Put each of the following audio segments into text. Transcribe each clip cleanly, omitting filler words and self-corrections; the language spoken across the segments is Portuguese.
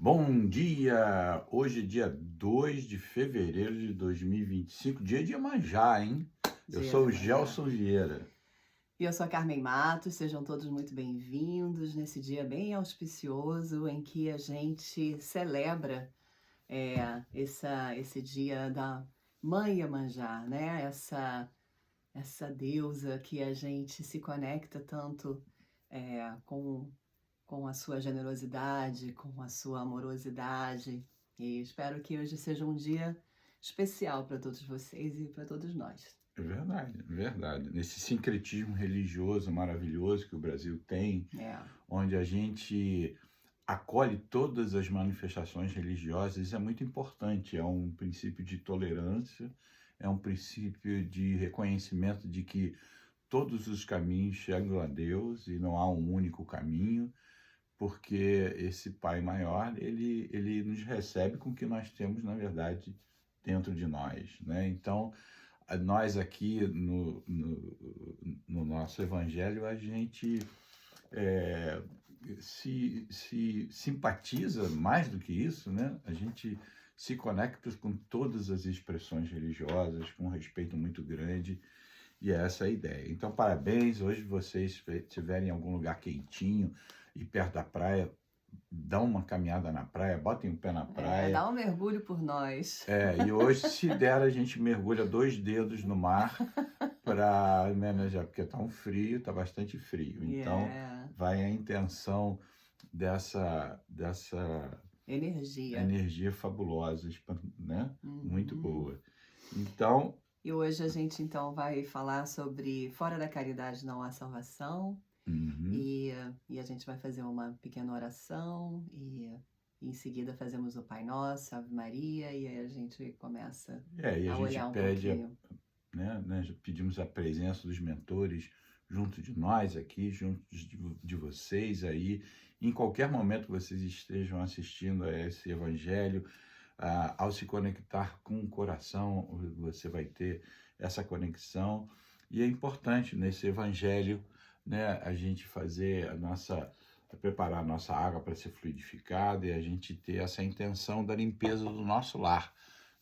Bom dia! Hoje é dia 2 de fevereiro de 2025, dia de Iemanjá, hein? Eu Dia sou de o manhã. Gelson Vieira. E eu sou a Carmen Matos, sejam todos muito bem-vindos nesse dia bem auspicioso em que a gente celebra esse dia da Mãe Iemanjá, né? Essa deusa que a gente se conecta tanto com a sua generosidade, com a sua amorosidade. E espero que hoje seja um dia especial para todos vocês e para todos nós. É verdade, é verdade. Nesse sincretismo religioso maravilhoso que o Brasil tem, É, onde a gente acolhe todas as manifestações religiosas, isso é muito importante. É um princípio de tolerância, é um princípio de reconhecimento de que todos os caminhos chegam a Deus e não há um único caminho. Porque esse Pai maior, ele nos recebe com o que nós temos, na verdade, dentro de nós, né? Então, nós aqui no nosso Evangelho, a gente é, se simpatiza mais do que isso, né? A gente se conecta com todas as expressões religiosas, com um respeito muito grande, e essa é a ideia. Então, parabéns. Hoje vocês estiverem em algum lugar quentinho e perto da praia, dão uma caminhada na praia, botem o pé na praia. dá um mergulho por nós. E hoje, se der, a gente mergulha 2 dedos no mar para homenagear, porque tá um frio, tá bastante frio. Então, É, vai a intenção dessa energia. energia fabulosa, né? Muito Uhum. boa. Então, E hoje a gente então vai falar sobre fora da caridade não há salvação uhum. e a gente vai fazer uma pequena oração e em seguida fazemos o Pai Nosso, Ave Maria e aí a gente começa E a a gente olhar um pede pouquinho. né, pedimos a presença dos mentores junto de nós aqui, junto de vocês aí, em qualquer momento que vocês estejam assistindo a esse evangelho, ao se conectar com o coração, você vai ter essa conexão, e é importante nesse evangelho, né, a gente fazer preparar a nossa água para ser fluidificada e a gente ter essa intenção da limpeza do nosso lar.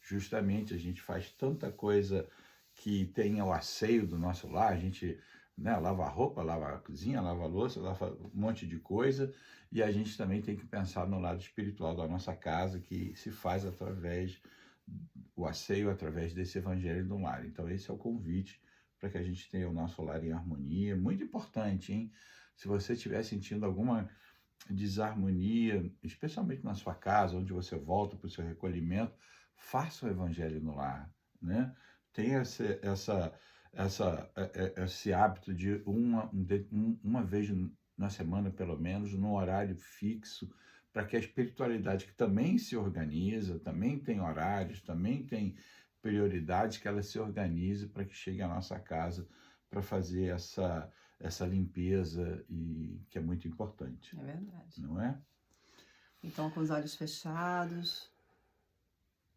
Justamente a gente faz tanta coisa que tem o asseio do nosso lar, a gente, né, lava a roupa, lava a cozinha, lava a louça, lava um monte de coisa, e a gente também tem que pensar no lado espiritual da nossa casa, que se faz através, o asseio através desse evangelho do lar. Então esse é o convite para que a gente tenha o nosso lar em harmonia, muito importante, hein? Se você estiver sentindo alguma desarmonia, especialmente na sua casa, onde você volta para o seu recolhimento, faça o evangelho no lar, né? Tenha esse hábito de uma vez na semana, pelo menos, num horário fixo, para que a espiritualidade, que também se organiza, também tem horários, também tem prioridades, que ela se organize para que chegue à nossa casa para fazer essa limpeza, e que é muito importante, É verdade. não é? Então, com os olhos fechados,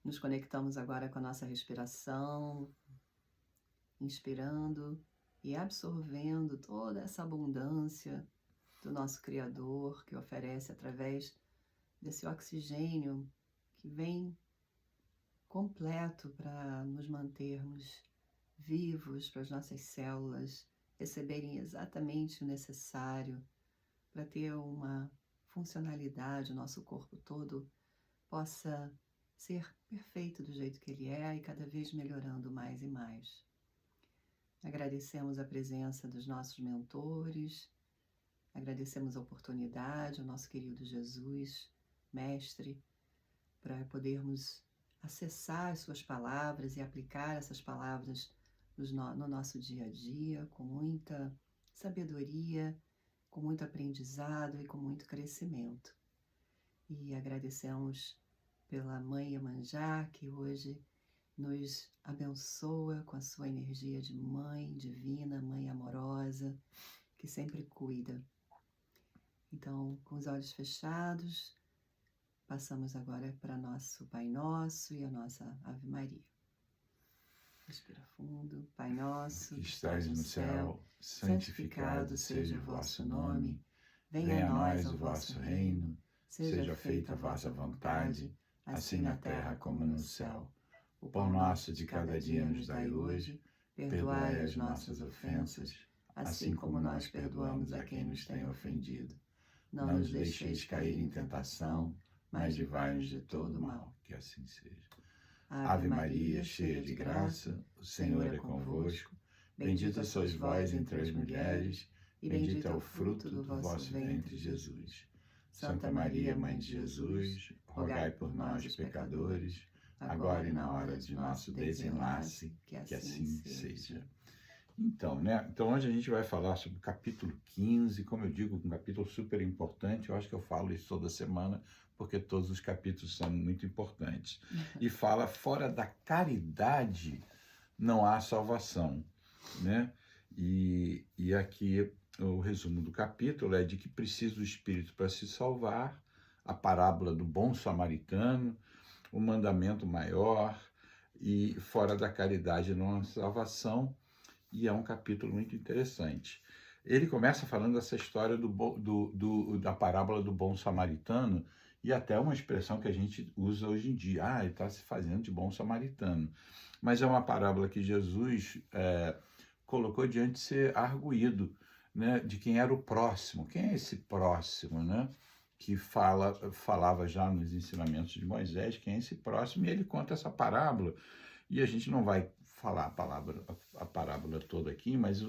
nos conectamos agora com a nossa respiração, inspirando e absorvendo toda essa abundância do nosso Criador que oferece através desse oxigênio que vem completo para nos mantermos vivos, para as nossas células receberem exatamente o necessário para ter uma funcionalidade, o nosso corpo todo possa ser perfeito do jeito que ele é e cada vez melhorando mais e mais. Agradecemos a presença dos nossos mentores, agradecemos a oportunidade, ao nosso querido Jesus, Mestre, para podermos acessar as suas palavras e aplicar essas palavras no nosso dia a dia, com muita sabedoria, com muito aprendizado e com muito crescimento. E agradecemos pela Mãe Iemanjá, que hoje nos abençoa com a sua energia de mãe divina, mãe amorosa, que sempre cuida. Então, com os olhos fechados, passamos agora para nosso Pai Nosso e a nossa Ave Maria. Respira fundo. Pai nosso, Que que estais estás no no céu, céu, santificado santificado seja seja o o vosso vosso nome. nome. Venha a Venha a nós nós o o vosso vosso reino. reino. Seja feita a vossa vontade, assim na terra como no céu. O pão nosso de cada dia nos dai hoje, perdoai as nossas ofensas, assim como nós perdoamos a quem nos tem ofendido. Não nos deixeis cair em tentação, mas livrai-nos de todo mal. Que assim seja. Ave Maria, cheia de graça, o Senhor é convosco. Bendita sois vós entre as mulheres, e bendito é o fruto do vosso ventre, Jesus. Santa Maria, Mãe de Jesus, rogai por nós, pecadores, agora e na hora de nosso desenlace, que assim seja. Então, né? Então, hoje a gente vai falar sobre o capítulo 15, como eu digo, um capítulo super importante. Eu acho que eu falo isso toda semana, porque todos os capítulos são muito importantes. E fala, fora da caridade não há salvação, né? E aqui o resumo do capítulo é de que precisa o Espírito para se salvar, a parábola do bom samaritano, o mandamento maior, e fora da caridade não há salvação. E é um capítulo muito interessante. Ele começa falando essa história da parábola do bom samaritano, e até uma expressão que a gente usa hoje em dia. Ele está se fazendo de bom samaritano. Mas é uma parábola que Jesus colocou diante de ser arguído, né, de quem era o próximo. Quem é esse próximo, né? Que falava já nos ensinamentos de Moisés, quem é esse próximo, e ele conta essa parábola. E a gente não vai falar a parábola toda aqui, mas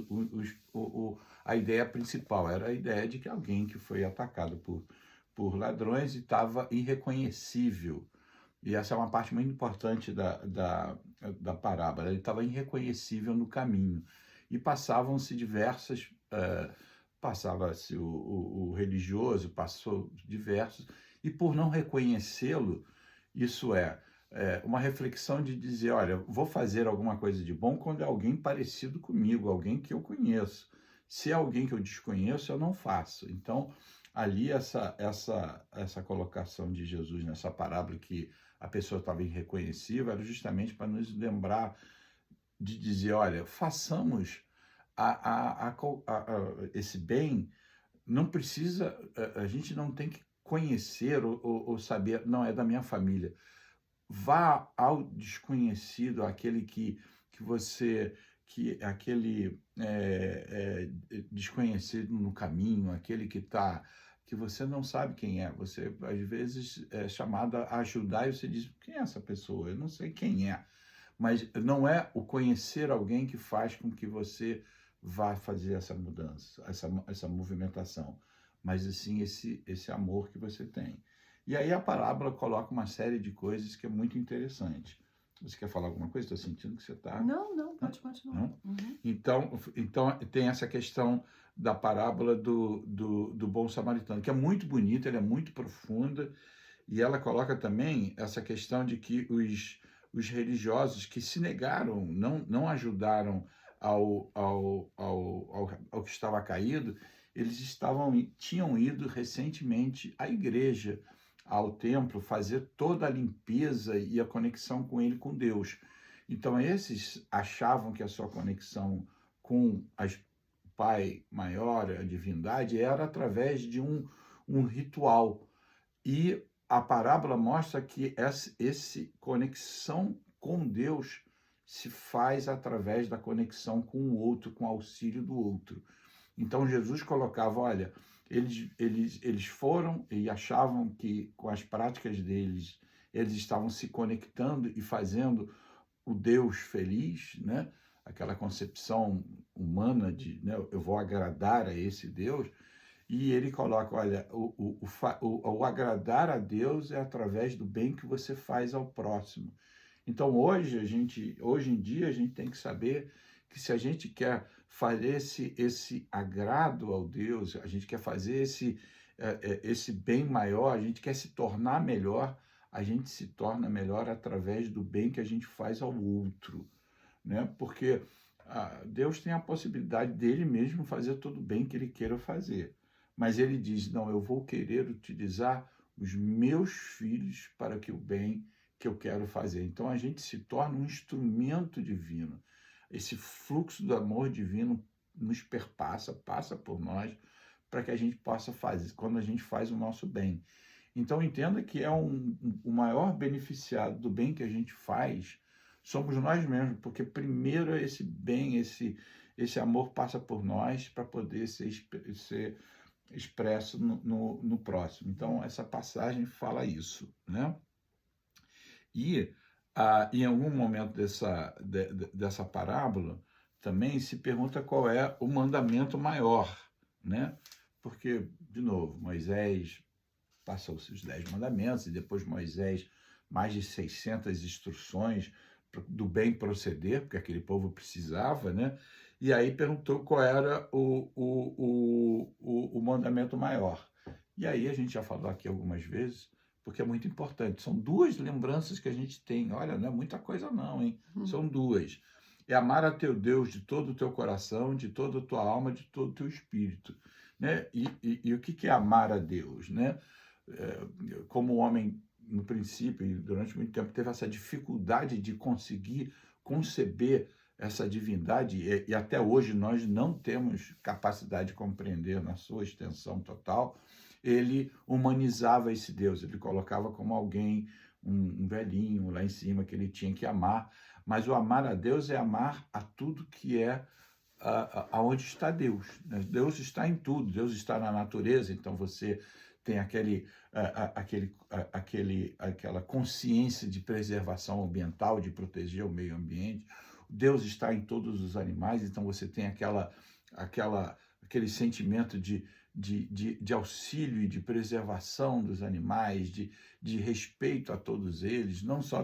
a ideia principal era a ideia de que alguém que foi atacado por ladrões e estava irreconhecível. E essa é uma parte muito importante da parábola. Ele estava irreconhecível no caminho. E passavam-se diversas... passava-se o religioso, passou diversos, e por não reconhecê-lo, isso uma reflexão de dizer, olha, vou fazer alguma coisa de bom quando é alguém parecido comigo, alguém que eu conheço. Se é alguém que eu desconheço, eu não faço. Então, ali essa colocação de Jesus nessa parábola que a pessoa estava irreconhecível era justamente para nos lembrar de dizer, olha, façamos esse bem, não precisa, a gente não tem que conhecer ou saber, não é da minha família. Vá ao desconhecido, aquele aquele desconhecido no caminho, aquele que você não sabe quem é. Você, às vezes, é chamado a ajudar e você diz, quem é essa pessoa? Eu não sei quem é. Mas não é o conhecer alguém que faz com que você vá fazer essa mudança, essa movimentação, mas assim esse amor que você tem. E aí a parábola coloca uma série de coisas que é muito interessante. Você quer falar alguma coisa? Estou sentindo que você está... Não, pode continuar. Uhum. Então tem essa questão da parábola do bom samaritano, que é muito bonita, ela é muito profunda, e ela coloca também essa questão de que os religiosos que se negaram, não ajudaram ao que estava caído, eles tinham ido recentemente à igreja, ao templo, fazer toda a limpeza e a conexão com ele, com Deus. Então esses achavam que a sua conexão com a Pai maior, a divindade, era através de um ritual. E a parábola mostra que essa conexão com Deus se faz através da conexão com o outro, com o auxílio do outro. Então Jesus colocava, olha, eles foram e achavam que com as práticas deles, eles estavam se conectando e fazendo o Deus feliz, né? Aquela concepção humana de, né, eu vou agradar a esse Deus. E ele coloca, olha, o agradar a Deus é através do bem que você faz ao próximo. Então hoje em dia a gente tem que saber que se a gente quer fazer esse agrado ao Deus, a gente quer fazer esse bem maior, a gente quer se tornar melhor, a gente se torna melhor através do bem que a gente faz ao outro, né? Porque Deus tem a possibilidade dele mesmo fazer todo o bem que ele queira fazer. Mas ele diz, não, eu vou querer utilizar os meus filhos para que o bem que eu quero fazer. Então a gente se torna um instrumento divino. Esse fluxo do amor divino nos perpassa, passa por nós, para que a gente possa fazer, quando a gente faz o nosso bem. Então entenda que o maior beneficiado do bem que a gente faz somos nós mesmos, porque primeiro esse bem, esse amor passa por nós para poder ser expresso no próximo. Então essa passagem fala isso, né? E em algum momento dessa parábola também se pergunta qual é o mandamento maior, né? Porque, de novo, Moisés passou os 10 mandamentos e depois Moisés mais de 600 instruções do bem proceder, porque aquele povo precisava, né? E aí perguntou qual era o mandamento maior. E aí a gente já falou aqui algumas vezes, porque é muito importante. São duas lembranças que a gente tem. Olha, não é muita coisa não, hein? São duas. É amar a teu Deus de todo o teu coração, de toda a tua alma, de todo o teu espírito. Né? E o que é amar a Deus? Né? Como o homem, no princípio, e durante muito tempo, teve essa dificuldade de conseguir conceber essa divindade, e até hoje nós não temos capacidade de compreender na sua extensão total, ele humanizava esse Deus, ele colocava como alguém, um velhinho lá em cima que ele tinha que amar, mas o amar a Deus é amar a tudo que é aonde está Deus. Né? Deus está em tudo, Deus está na natureza, então você tem aquela consciência de preservação ambiental, de proteger o meio ambiente. Deus está em todos os animais, então você tem aquele sentimento de auxílio e de preservação dos animais, de respeito a todos eles, não só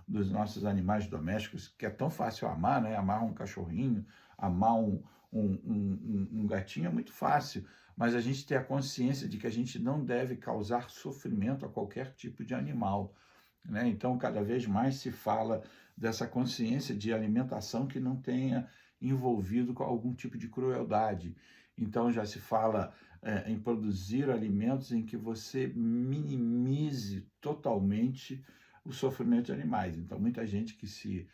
dos nossos animais domésticos, que é tão fácil amar, né? Amar um cachorrinho, amar um gatinho é muito fácil, mas a gente tem a consciência de que a gente não deve causar sofrimento a qualquer tipo de animal. Né? Então, cada vez mais se fala dessa consciência de alimentação que não tenha envolvido com algum tipo de crueldade. Então, já se fala em produzir alimentos em que você minimize totalmente o sofrimento de animais. Então, muita gente que se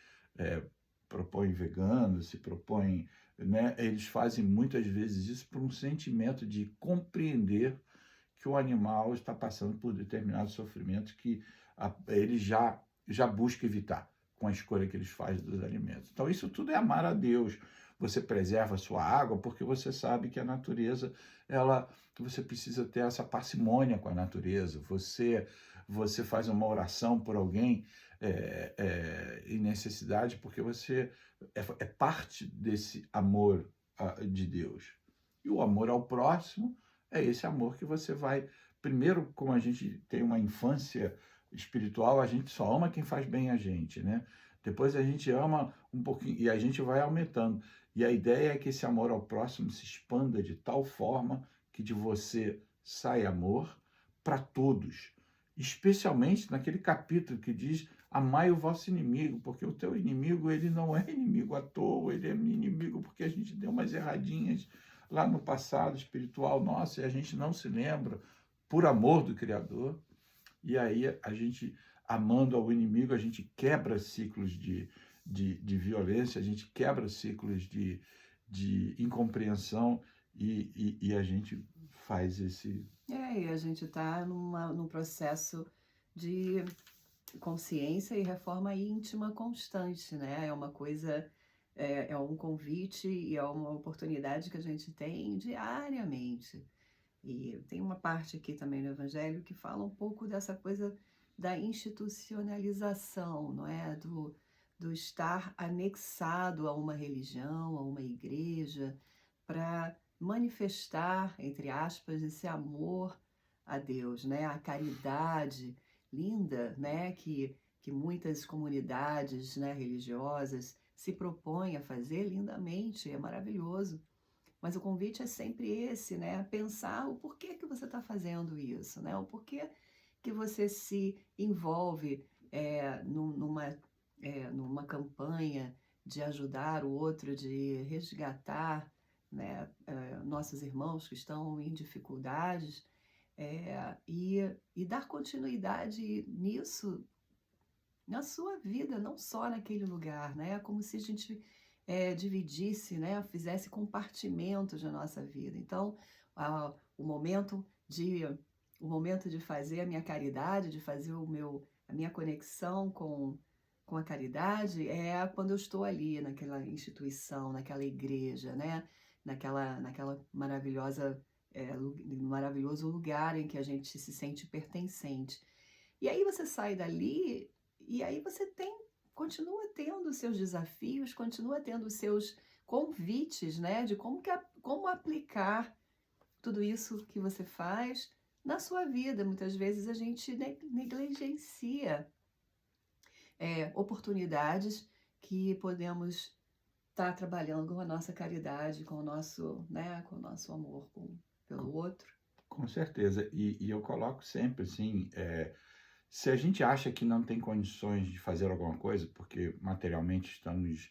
propõe vegano, se propõe, né, eles fazem muitas vezes isso por um sentimento de compreender que o animal está passando por determinados sofrimentos que ele já busca evitar com a escolha que eles fazem dos alimentos. Então, isso tudo é amar a Deus. Você preserva a sua água porque você sabe que a natureza, você precisa ter essa parcimônia com a natureza. Você faz uma oração por alguém em necessidade porque você é parte desse amor de Deus. E o amor ao próximo é esse amor que você vai... Primeiro, como a gente tem uma infância espiritual, a gente só ama quem faz bem a gente, né? Depois a gente ama um pouquinho e a gente vai aumentando. E a ideia é que esse amor ao próximo se expanda de tal forma que de você sai amor para todos. Especialmente naquele capítulo que diz: amai o vosso inimigo, porque o teu inimigo, ele não é inimigo à toa, ele é inimigo porque a gente deu umas erradinhas lá no passado espiritual nosso e a gente não se lembra, por amor do Criador. E aí a gente, amando ao inimigo, a gente quebra ciclos de violência, a gente quebra ciclos de incompreensão e a gente faz esse... E a gente está num processo de consciência e reforma íntima constante, né? É uma coisa, é um convite e é uma oportunidade que a gente tem diariamente. E tem uma parte aqui também no Evangelho que fala um pouco dessa coisa da institucionalização, não é? Do estar anexado a uma religião, a uma igreja, para manifestar, entre aspas, esse amor a Deus, né? A caridade linda, né? Que muitas comunidades, né, religiosas se propõem a fazer lindamente, é maravilhoso. Mas o convite é sempre esse, né? Pensar o porquê que você está fazendo isso, né? O porquê que você se envolve numa campanha de ajudar o outro, de resgatar, né, nossos irmãos que estão em dificuldades, e dar continuidade nisso na sua vida, não só naquele lugar, né? É como se a gente dividisse, né? Fizesse compartimentos na nossa vida. Então, o momento de o momento de fazer a minha caridade, de fazer a minha conexão com a caridade é quando eu estou ali naquela instituição, naquela igreja, né? Naquela maravilhosa, maravilhoso lugar em que a gente se sente pertencente. E aí você sai dali e aí você continua tendo os seus desafios, continua tendo os seus convites, né? De como aplicar tudo isso que você faz na sua vida. Muitas vezes a gente negligencia oportunidades que podemos estar trabalhando com a nossa caridade, com o nosso, né, com o nosso amor pelo outro. Com certeza. E eu coloco sempre assim, se a gente acha que não tem condições de fazer alguma coisa, porque materialmente estamos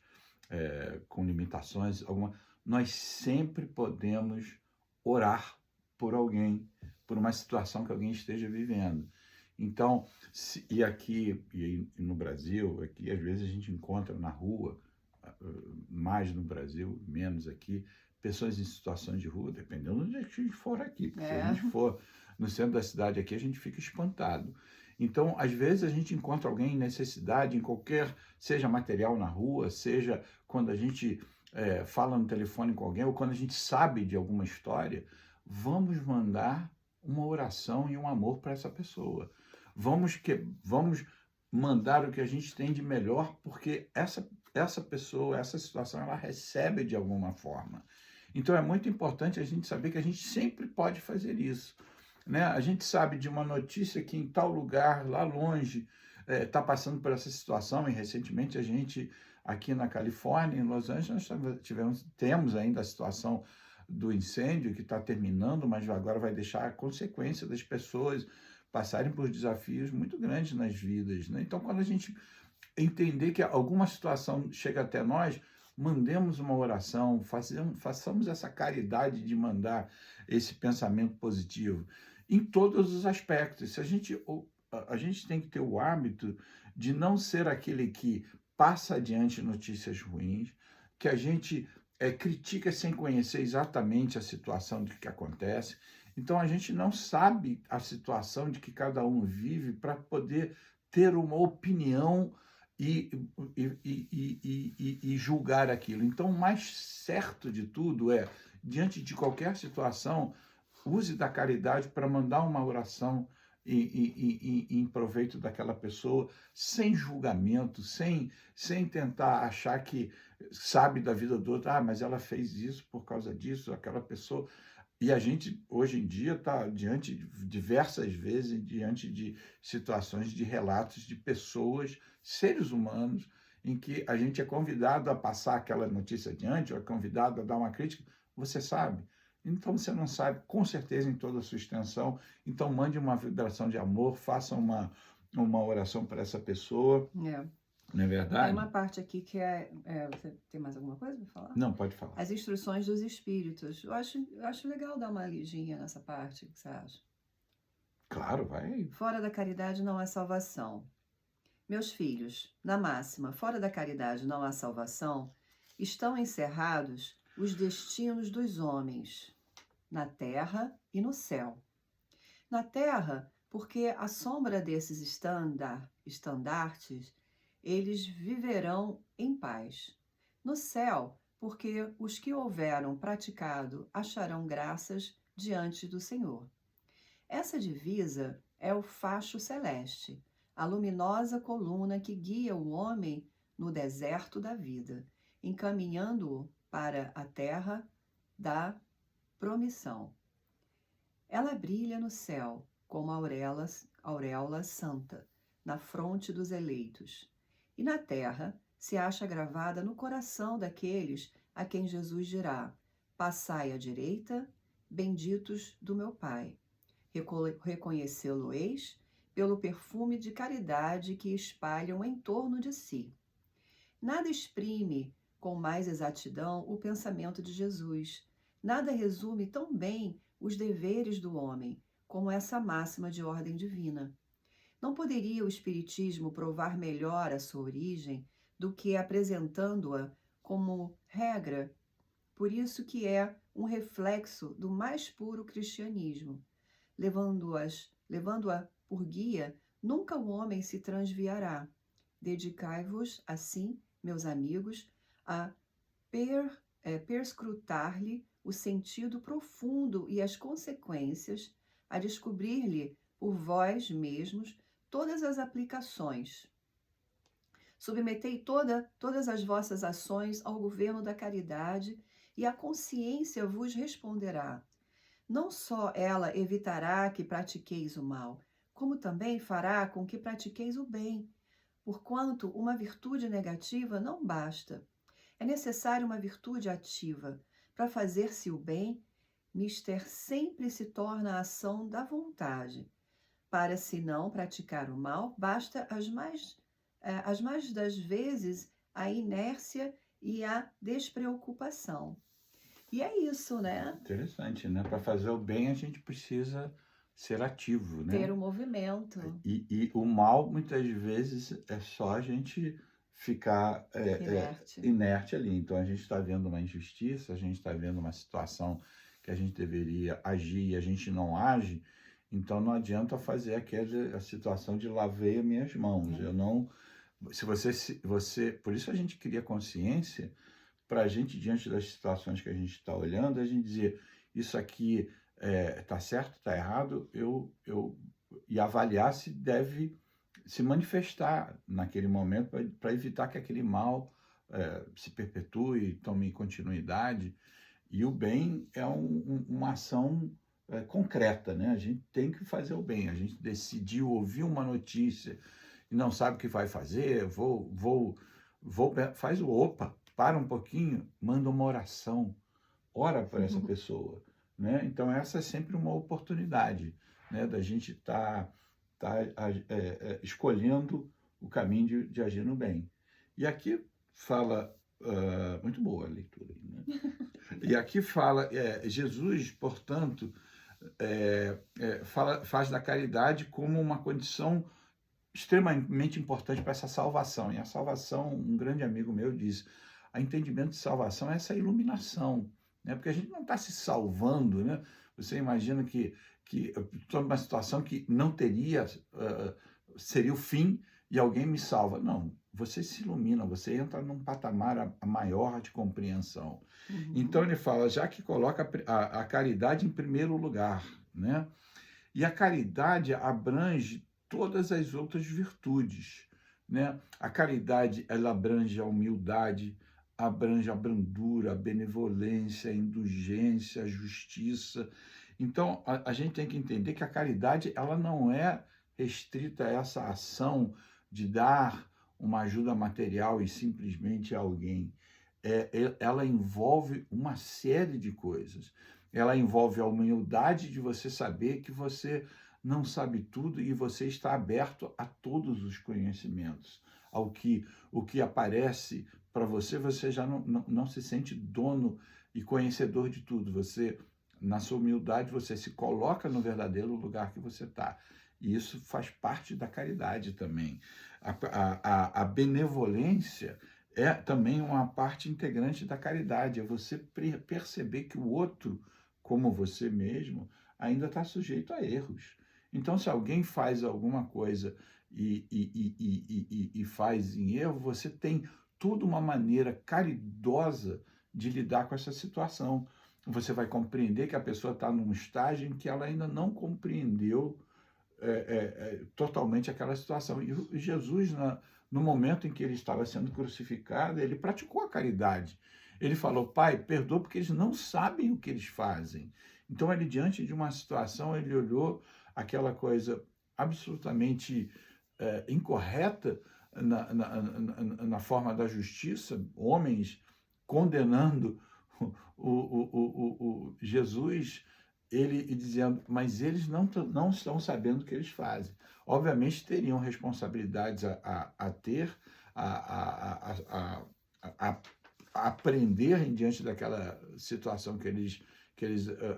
com limitações, nós sempre podemos orar por alguém, por uma situação que alguém esteja vivendo. Então, e aqui e no Brasil, aqui às vezes a gente encontra na rua, mais no Brasil, menos aqui, pessoas em situações de rua, dependendo de onde a gente for aqui. Porque se a gente for no centro da cidade aqui, a gente fica espantado. Então, às vezes a gente encontra alguém em necessidade, em qualquer, seja material na rua, seja quando a gente fala no telefone com alguém, ou quando a gente sabe de alguma história, vamos mandar uma oração e um amor para essa pessoa. Vamos mandar o que a gente tem de melhor, porque essa pessoa, essa situação, ela recebe de alguma forma. Então é muito importante a gente saber que a gente sempre pode fazer isso, né? A gente sabe de uma notícia que em tal lugar, lá longe, está passando por essa situação, e recentemente a gente, aqui na Califórnia, em Los Angeles, nós temos ainda a situação do incêndio que está terminando, mas agora vai deixar a consequência das pessoas passarem por desafios muito grandes nas vidas, né? Então, quando a gente entender que alguma situação chega até nós, mandemos uma oração, façamos essa caridade de mandar esse pensamento positivo em todos os aspectos. Se a gente tem que ter o hábito de não ser aquele que passa adiante notícias ruins, que a gente critica sem conhecer exatamente a situação de que acontece. Então a gente não sabe a situação de que cada um vive para poder ter uma opinião e julgar aquilo. Então, o mais certo de tudo é, diante de qualquer situação, use da caridade para mandar uma oração em proveito daquela pessoa, sem julgamento, sem tentar achar que sabe da vida do outro, mas ela fez isso por causa disso, aquela pessoa. E a gente, hoje em dia, está diversas vezes, diante de situações, de relatos de pessoas, seres humanos, em que a gente é convidado a passar aquela notícia adiante, ou é convidado a dar uma crítica, você sabe. Então, você não sabe, com certeza, em toda a sua extensão. Então, mande uma vibração de amor, faça uma oração para essa pessoa. Não é verdade? Tem uma parte aqui que você tem mais alguma coisa para falar? Não, pode falar. As instruções dos espíritos. Eu acho legal dar uma lidinha nessa parte. O que você acha? Claro, vai. Fora da caridade não há salvação. Meus filhos, na máxima, fora da caridade não há salvação, estão encerrados os destinos dos homens, na terra e no céu. Na terra, porque à sombra desses estandartes, eles viverão em paz. No céu, porque os que houveram praticado acharão graças diante do Senhor. Essa divisa é o facho celeste, a luminosa coluna que guia o homem no deserto da vida, encaminhando-o para a terra da promissão. Ela brilha no céu como auréola santa, na fronte dos eleitos. E na terra se acha gravada no coração daqueles a quem Jesus dirá: passai à direita, benditos do meu Pai. Reconhecê-lo-eis pelo perfume de caridade que espalham em torno de si. Nada exprime com mais exatidão o pensamento de Jesus. Nada resume tão bem os deveres do homem como essa máxima de ordem divina. Não poderia o Espiritismo provar melhor a sua origem do que apresentando-a como regra, por isso que é um reflexo do mais puro cristianismo. levando-a por guia, nunca o homem se transviará. Dedicai-vos, assim, meus amigos, a perscrutar-lhe o sentido profundo e as consequências, a descobrir-lhe por vós mesmos todas as aplicações. Submetei todas as vossas ações ao governo da caridade e a consciência vos responderá. Não só ela evitará que pratiqueis o mal, como também fará com que pratiqueis o bem, porquanto uma virtude negativa não basta. É necessária uma virtude ativa. Para fazer-se o bem, mister sempre se torna a ação da vontade. Para se não praticar o mal, basta as mais das vezes a inércia e a despreocupação. E é isso, né? Interessante, né? Para fazer o bem, a gente precisa ser ativo, né? Ter o movimento. E o mal, muitas vezes, é só a gente ficar inerte ali. Então, a gente está vendo uma injustiça, a gente está vendo uma situação que a gente deveria agir e a gente não age. Então, não adianta fazer a situação de lavei as minhas mãos. Eu não... Se você... Por isso a gente cria consciência para a gente, diante das situações que a gente está olhando, a gente dizer, isso aqui está certo, está errado, e avaliar se deve se manifestar naquele momento para evitar que aquele mal se perpetue, tome continuidade. E o bem é uma ação concreta, né? A gente tem que fazer o bem. A gente decidiu ouvir uma notícia e não sabe o que vai fazer, faz o opa, para um pouquinho, manda uma oração, ora para essa pessoa, né? Então essa é sempre uma oportunidade, né, da gente estar escolhendo o caminho de agir no bem. E aqui fala, muito boa a leitura, né? E aqui fala, Jesus, portanto, faz da caridade como uma condição extremamente importante para essa salvação. E a salvação, um grande amigo meu diz, o entendimento de salvação é essa iluminação, né? Porque a gente não está se salvando, né? Você imagina que estou numa situação que não teria, seria o fim e alguém me salva. Não, você se ilumina, você entra num patamar maior de compreensão. Então ele fala, já que coloca a caridade em primeiro lugar, né? E a caridade abrange todas as outras virtudes, né? A caridade, ela abrange a humildade, abrange a brandura, a benevolência, a indulgência, a justiça. Então, a gente tem que entender que a caridade, ela não é restrita a essa ação de dar uma ajuda material e simplesmente a alguém. Ela envolve uma série de coisas. Ela envolve a humildade de você saber que você não sabe tudo e você está aberto a todos os conhecimentos. O que aparece para você, você já não se sente dono e conhecedor de tudo. Você, na sua humildade, você se coloca no verdadeiro lugar que você está. E isso faz parte da caridade também. A benevolência é também uma parte integrante da caridade. É você perceber que o outro, como você mesmo, ainda está sujeito a erros. Então, se alguém faz alguma coisa e faz em erro, você tem toda uma maneira caridosa de lidar com essa situação. Você vai compreender que a pessoa está num estágio em que ela ainda não compreendeu totalmente aquela situação. E Jesus, no momento em que ele estava sendo crucificado, ele praticou a caridade. Ele falou, Pai, perdoa porque eles não sabem o que eles fazem. Então, ele, diante de uma situação, ele olhou aquela coisa absolutamente incorreta na forma da justiça, homens condenando o Jesus, ele dizendo, mas eles não estão sabendo o que eles fazem. Obviamente teriam responsabilidades a ter, a aprender diante daquela situação que eles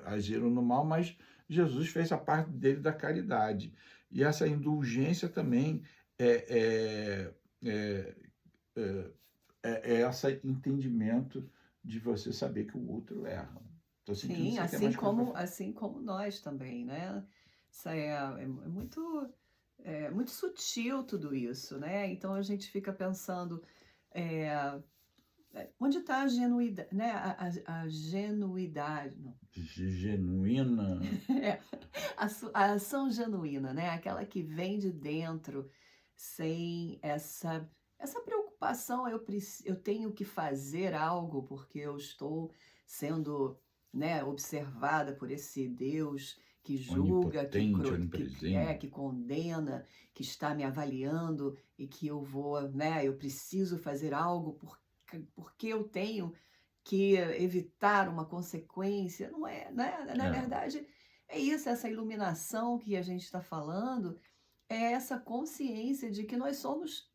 agiram no mal, mas Jesus fez a parte dele da caridade. E essa indulgência também é esse entendimento de você saber que o outro erra. Tô sentindo Sim, que você tem mais coisa pra falar. assim como nós também, né? Isso é muito sutil tudo isso, né? Então a gente fica pensando, é, onde está a genuidade, né? A genuidade, não. Genuína. É, a ação genuína, né? Aquela que vem de dentro, sem essa preocupação, eu tenho que fazer algo porque eu estou sendo, né, observada por esse Deus que julga, Onipotente, onipresente. que condena, que está me avaliando e que eu vou, né, eu preciso fazer algo porque eu tenho que evitar uma consequência. Não é, né? Na É. verdade, é isso, essa iluminação que a gente está falando, é essa consciência de que nós somos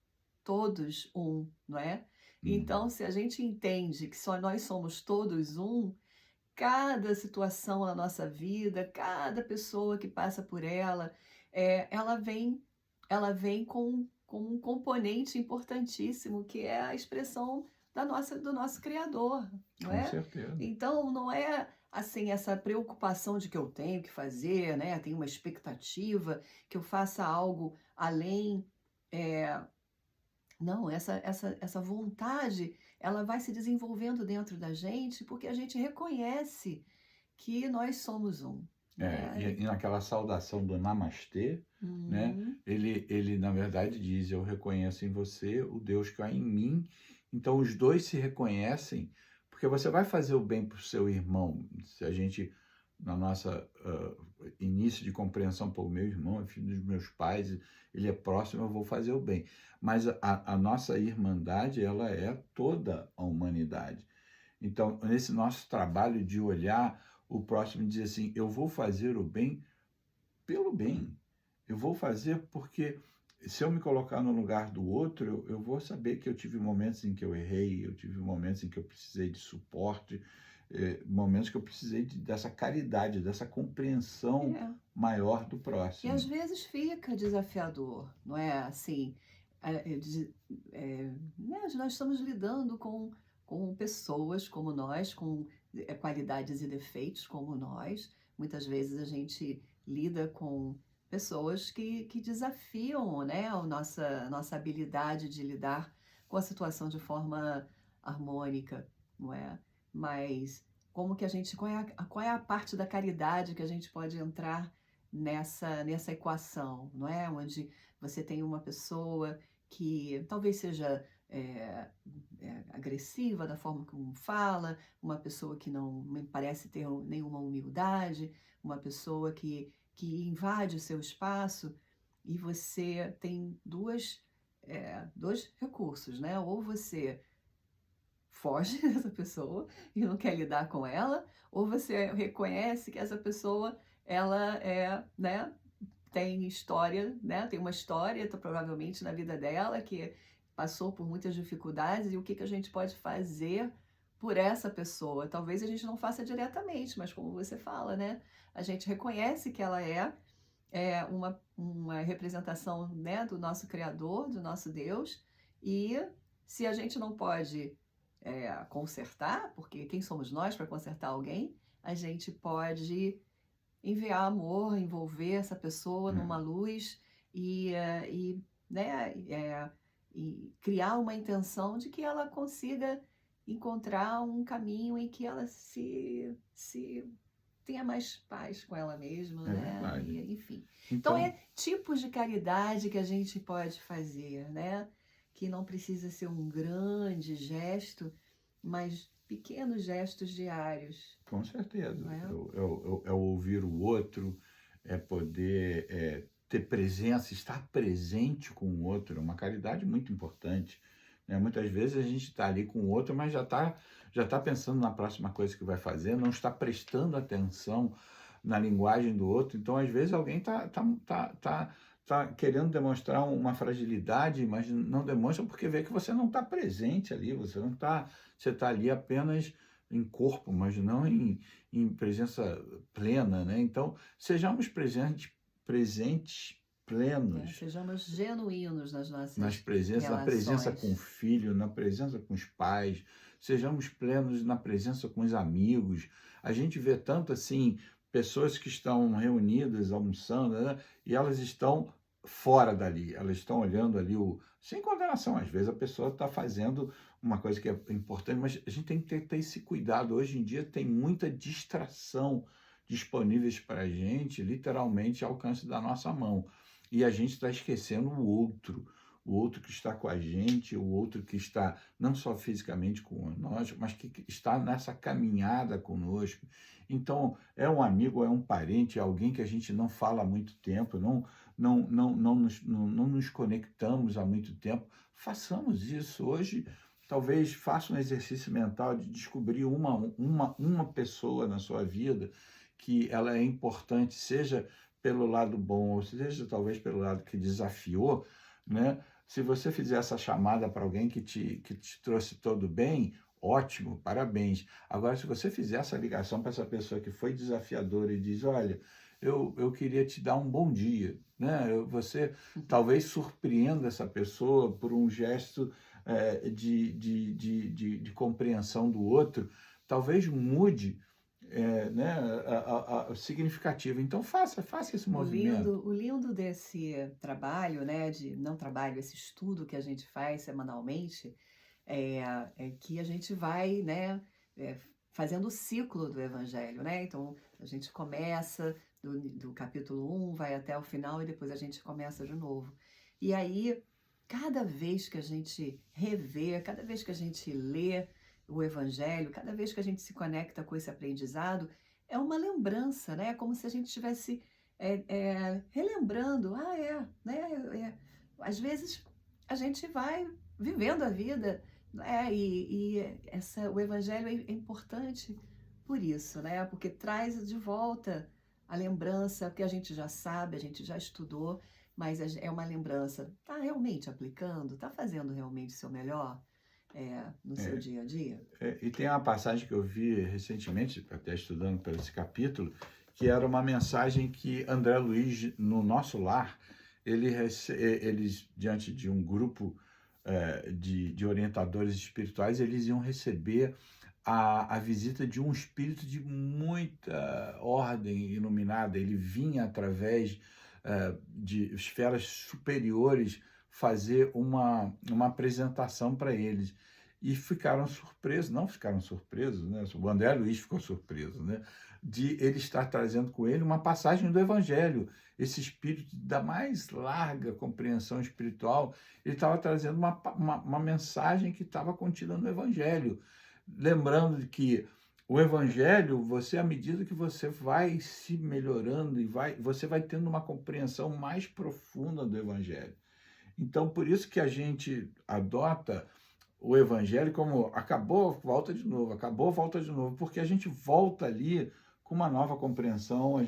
todos um, não é? Então, Uhum. se a gente entende que só nós somos todos um, cada situação na nossa vida, cada pessoa que passa por ela, ela vem com um componente importantíssimo, que é a expressão do nosso Criador, não Com é? certeza. Então, não é assim essa preocupação de que eu tenho que fazer, né? Tenho uma expectativa que eu faça algo além. é, não, essa vontade, ela vai se desenvolvendo dentro da gente porque a gente reconhece que nós somos um, né? E naquela saudação do Namastê, né, Uhum, ele na verdade diz: Eu reconheço em você o Deus que há em mim. Então os dois se reconhecem, porque você vai fazer o bem para o seu irmão. Se a gente, na nossa início de compreensão, pô, meu irmão é filho dos meus pais, ele é próximo, eu vou fazer o bem. Mas a nossa irmandade, ela é toda a humanidade. Então, nesse nosso trabalho de olhar o próximo e dizer assim, eu vou fazer o bem pelo bem. Eu vou fazer porque se eu me colocar no lugar do outro, eu vou saber que eu tive momentos em que eu errei, eu tive momentos em que eu precisei de suporte, momentos que eu precisei dessa caridade, dessa compreensão é. maior do E às próximo. vezes fica desafiador, não é? Assim, né, nós estamos lidando com pessoas como nós, com qualidades e defeitos como nós. Muitas vezes a gente lida com pessoas que desafiam, né, nossa habilidade de lidar com a situação de forma harmônica, não é? Mas como que qual é a parte da caridade que a gente pode entrar nessa equação, não é? Onde você tem uma pessoa que talvez seja agressiva da forma como fala, uma pessoa que não me parece ter nenhuma humildade, uma pessoa que invade o seu espaço, e você tem dois recursos, né? Ou você foge dessa pessoa e não quer lidar com ela, ou você reconhece que essa pessoa, ela né, tem história, né, tem uma história, provavelmente na vida dela, que passou por muitas dificuldades, e o que que a gente pode fazer por essa pessoa? Talvez a gente não faça diretamente, mas como você fala, né, a gente reconhece que ela uma representação, né, do nosso Criador, do nosso Deus, e se a gente não pode consertar, porque quem somos nós para consertar alguém, a gente pode enviar amor, envolver essa pessoa numa É, luz né, e criar uma intenção de que ela consiga encontrar um caminho em que ela se tenha mais paz com ela mesma, é né? verdade. E, enfim. Então, Então, é tipos de caridade que a gente pode fazer, né? Que não precisa ser um grande gesto, mas pequenos gestos diários, com certeza. não é? É o ouvir o outro, é poder ter presença, estar presente com o outro. É uma caridade muito importante, né? Muitas vezes a gente está ali com o outro, mas já tá pensando na próxima coisa que vai fazer, não está prestando atenção na linguagem do outro. Então, às vezes, alguém tá querendo demonstrar uma fragilidade, mas não demonstra porque vê que você não está presente ali, você está ali apenas em corpo, mas não em presença plena, né? Então, sejamos presentes plenos Sejamos genuínos nas nossas na presença com o relações. filho, na presença com os pais, sejamos plenos na presença com os amigos. A gente vê tanto assim pessoas que estão reunidas, almoçando, né, e elas estão fora dali, elas estão olhando ali sem condenação, às vezes a pessoa está fazendo uma coisa que é importante, mas a gente tem que ter esse cuidado. Hoje em dia tem muita distração disponíveis para a gente, literalmente ao alcance da nossa mão. E a gente está esquecendo o outro que está com a gente, o outro que está não só fisicamente com nós, mas que está nessa caminhada conosco. Então, é um amigo, é um parente, é alguém que a gente não fala há muito tempo, não nos conectamos há muito tempo. Façamos isso hoje. Talvez faça um exercício mental de descobrir uma pessoa na sua vida que ela é importante, seja pelo lado bom, ou seja, talvez pelo lado que desafiou, né? Se você fizer essa chamada para alguém que te trouxe todo bem, ótimo, parabéns. Agora, se você fizer essa ligação para essa pessoa que foi desafiadora e diz, olha, eu queria te dar um bom dia, né? Você talvez surpreenda essa pessoa por um gesto de compreensão do outro, talvez mude né, o significativo. Então, faça esse movimento. O lindo desse trabalho, né, não trabalho, esse estudo que a gente faz semanalmente, é que a gente vai, né, é, fazendo o ciclo do Evangelho, né? Então, a gente começa do capítulo 1, vai até o final e depois a gente começa de novo. E aí, cada vez que a gente revê, cada vez que a gente lê o Evangelho, cada vez que a gente se conecta com esse aprendizado, é uma lembrança, né? É como se a gente estivesse relembrando, né? Às vezes a gente vai vivendo a vida, né? O Evangelho é importante por isso, né? Porque traz de volta a lembrança que a gente já sabe, a gente já estudou, mas é uma lembrança. Está realmente aplicando? Está fazendo realmente o seu melhor no seu É, dia a dia? e tem uma passagem que eu vi recentemente, até estudando para esse capítulo, que era uma mensagem que André Luiz, no Nosso Lar, eles, diante de um grupo de orientadores espirituais, eles iam receber a visita de um espírito de muita ordem iluminada. Ele vinha através de esferas superiores fazer uma apresentação para eles. E ficaram surpresos, não ficaram surpresos, né? O André Luiz ficou surpreso, né? De ele estar trazendo com ele uma passagem do Evangelho. Esse espírito da mais larga compreensão espiritual, ele estava trazendo uma mensagem que estava contida no Evangelho. Lembrando que o Evangelho, você, à medida que você vai se melhorando você vai tendo uma compreensão mais profunda do Evangelho. Então, por isso que a gente adota o Evangelho como acabou, volta de novo, porque a gente volta ali com uma nova compreensão, a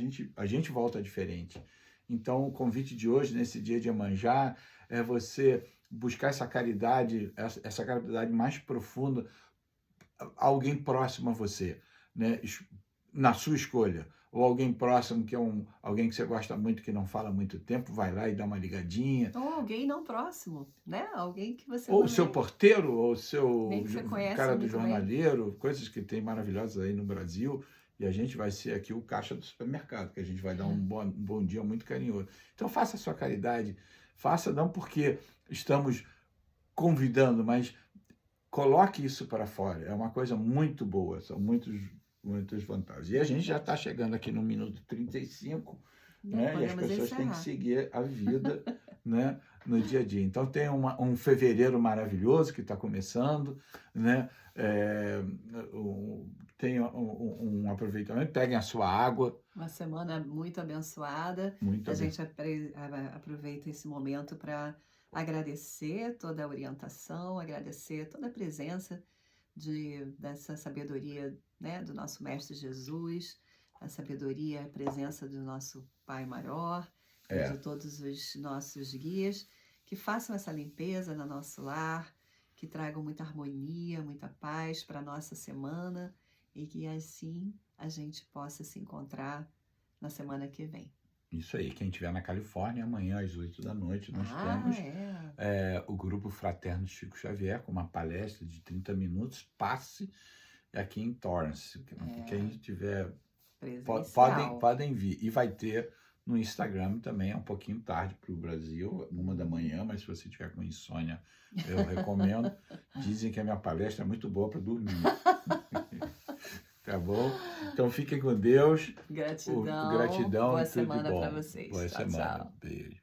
gente volta diferente. Então, o convite de hoje, nesse dia de Iemanjá, é você buscar essa caridade mais profunda, alguém próximo a você, né? Na sua escolha. Ou alguém próximo, que é alguém que você gosta muito, que não fala há muito tempo, vai lá e dá uma ligadinha. Ou alguém não próximo, né? Alguém que você Ou o também, seu porteiro, ou o seu alguém que você conhece cara do muito bem. jornaleiro, coisas que tem maravilhosas aí no Brasil. E a gente vai ser aqui o caixa do supermercado, que a gente vai dar um bom dia muito carinhoso. Então faça a sua caridade, faça não porque estamos convidando, mas coloque isso para fora. É uma coisa muito boa, são muitas vantagens. E a gente já está chegando aqui no minuto 35, né? E as Podemos pessoas têm que encerrar. seguir a vida, né? No dia a dia. Então tem um fevereiro maravilhoso que está começando, né? Tem um aproveitamento, peguem a sua água. Uma semana muito abençoada. Muito A gente aproveita esse momento para agradecer toda a orientação, agradecer toda a presença dessa sabedoria, né, do nosso Mestre Jesus, a sabedoria, a presença do nosso Pai Maior, e de todos os nossos guias, que façam essa limpeza no nosso lar, que tragam muita harmonia, muita paz para a nossa semana e que assim a gente possa se encontrar na semana que vem. Isso aí, quem estiver na Califórnia, amanhã às 8 da noite, nós temos o Grupo Fraterno Chico Xavier, com uma palestra de 30 minutos, passe aqui em Torrance. Quem estiver Presencial. Podem vir. E vai ter no Instagram também, é um pouquinho tarde para o Brasil, 1 da manhã, mas se você tiver com insônia, eu recomendo. Dizem que a minha palestra é muito boa para dormir. Tá bom? Então fiquem com Deus. Gratidão. Gratidão Boa e tudo de semana bom. para vocês. Boa Tchau, semana. tchau. Beijo.